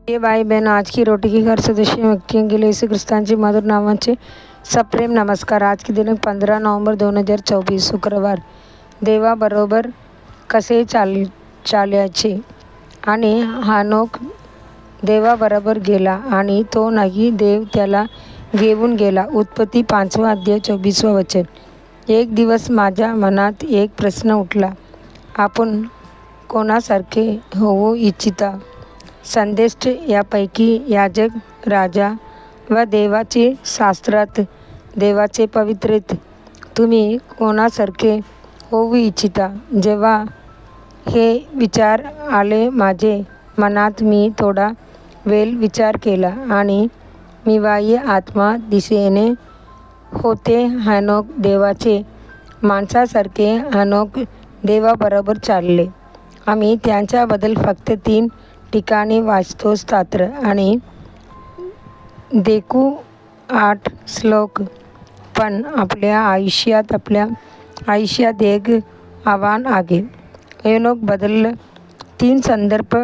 ये भाई बहन, आज की रोटी की घर सदस्य व्यक्तियों के लिए यीशु ख्रिस्तांची मधुर नावाचे सप्रेम नमस्कार। आज की दिनांक 15 नोव्हेंबर 2024 शुक्रवार। देवाबरोबर कसे चालायचे आणि हानोक देवाबरोबर गेला आणि तो नाही, देव त्याला घेऊन गेला। उत्पत्ती 5 अध्याय 24 वचन। एक दिवस माझ्या मनात एक प्रश्न उठला, आपण कोणासारखे होऊ इच्छिता? संदेष्ट यापैकी याजक, राजा व देवाचे शास्त्रात देवाचे पवित्रेत तुम्ही कोणासारखे होऊ इच्छिता? जेव्हा हे विचार आले माझे मनात, मी थोडा वेळ विचार केला आणि मी बाह्य आत्मा दिशेने होते। हनोक देवाचे माणसासारखे हनोक देवाबरोबर चालले। आम्ही त्यांच्याबद्दल फक्त 3 ठिकाणी वाचतो, स्तोत्र आणि देखू 8 श्लोक। पण आपल्या आयुष्यात एक आव्हान आहे। हनोक बद्दल 3 संदर्भ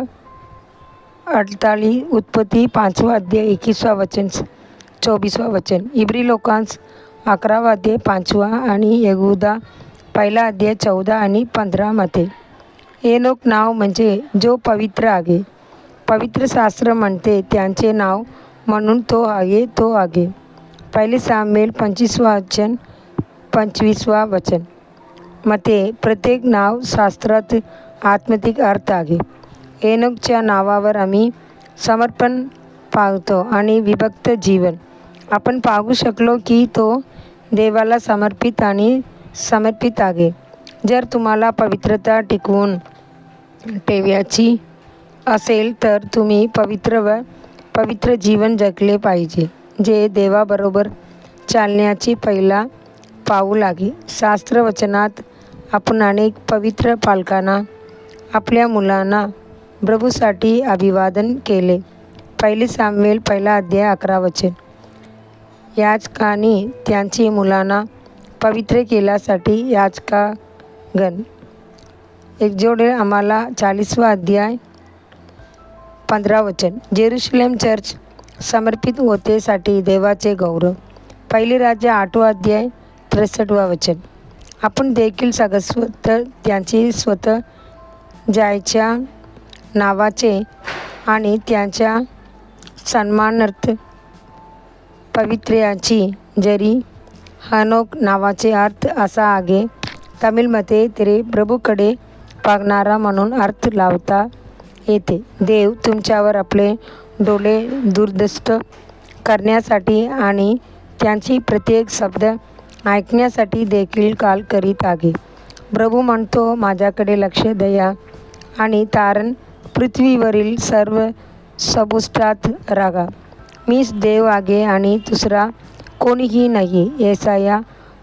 48 उत्पत्ती 5 अध्याय 21 वचन 24 वचन, इब्री लोकांस 11 अध्याय 5 आणि यहूदा 1 अध्याय 14 आणि 15 मध्ये। हनोक नाव म्हणजे जो पवित्र आहे। पवित्र शास्त्र म्हणते त्याचे नाव म्हणून तो आहे। 1 सामुएल 25 अध्याय 25 वचन मते प्रत्येक नाव शास्त्रात आत्मिक अर्थ आहे। हनोकच्या नावावर आम्ही समर्पण पाहतो आणि विभक्त जीवन आपण पाहू शकलो की तो देवाला समर्पित आहे। जर तुम्हाला पवित्रता टिकवून ठेवायची असेल तर तुम्ही पवित्र जीवन जगले पाहिजे, जे देवाबरोबर चालण्याचे पहिला पाऊल आहे। शास्त्र वचनात आपण अनेक पवित्र पालकांना आपल्या मुलांना प्रभूसाठी अभिवादन केले। 1 सामुएल 1 अध्याय 11 वचन, याजकांनी त्यांची मुलांना पवित्र केल्यासाठी याजकगण एकजोडे आम्हाला 40 अध्याय 15 वचन, जेरुसलेम चर्च समर्पित होतेसाठी देवाचे गौरव। 1 राजे 8 अध्याय 63 वचन, आपण देखील सगळं त्यांचे स्वतः जायच्या नावाचे आणि त्यांच्या सन्मानार्थ पवित्र्याची। जरी हनोक नावाचे अर्थ असा आहे, तमिळमध्ये तेरे प्रभूकडे पाहणारा म्हणून अर्थ लावता येते। देव तुमच्यावर आपले डोळे दुर्दृष्ट करण्यासाठी आणि त्यांची प्रत्येक शब्द ऐकण्यासाठी देखील कॉल करीत आहे। प्रभू म्हणतो, माझ्याकडे लक्ष द्या आणि तारण पृथ्वीवरील सर्व सभुष्टात राहा। मीच देव आहे आणि दुसरा कोणीही नाही। येसाया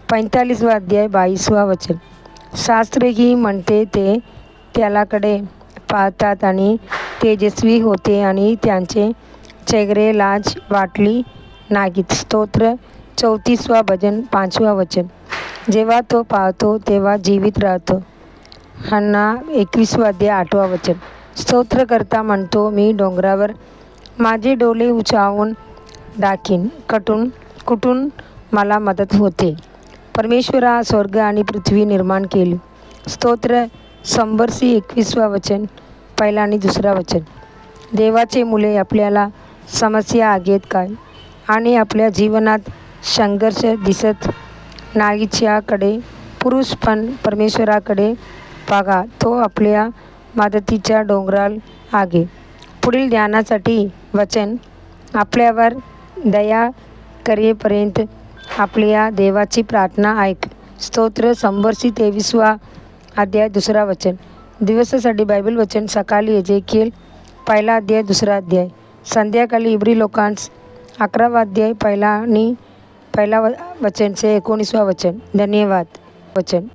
45 अध्याय 22 वचन, शास्त्रही म्हणते ते त्यालाकडे पाहतात आणि तेजस्वी होते आणि त्यांचे चेहरे लाज वाटली नाहीत। स्तोत्र 34 भजन 5 वचन, जेव्हा तो पाहतो तेव्हा जीवित राहतो। हन्ना 21 अध्याय 8 वचन, स्तोत्रकर्ता म्हणतो, मी डोंगरावर माझे डोळे उंचावून दाखीन, कुठून मला मदत होते? परमेश्वरा स्वर्ग आणि पृथ्वी निर्माण केली। स्तोत्र 121 वचन 1 आणि 2 वचन, देवाचे मुले, आपल्याला समस्या आहेत काय आणि आपल्या जीवनात संघर्ष दिसत नाहीच्याकडे पुरुष पण परमेश्वराकडे बघा, तो आपल्या मदतीच्या डोंगराल आहे। पुढील ध्यानासाठी वचन, आपल्यावर दया करेपर्यंत आपल्या देवाची प्रार्थना ऐक। स्तोत्र 123 अध्याय 2 वचन, दिवसासाठी बायबल वचन, सकाळी एजेकिएल 1 अध्याय 2 अध्याय, संध्याकाळी इब्री लोकांस 11 अध्याय 1 आणि 1 वचनचे 19 वचन। धन्यवाद वचन।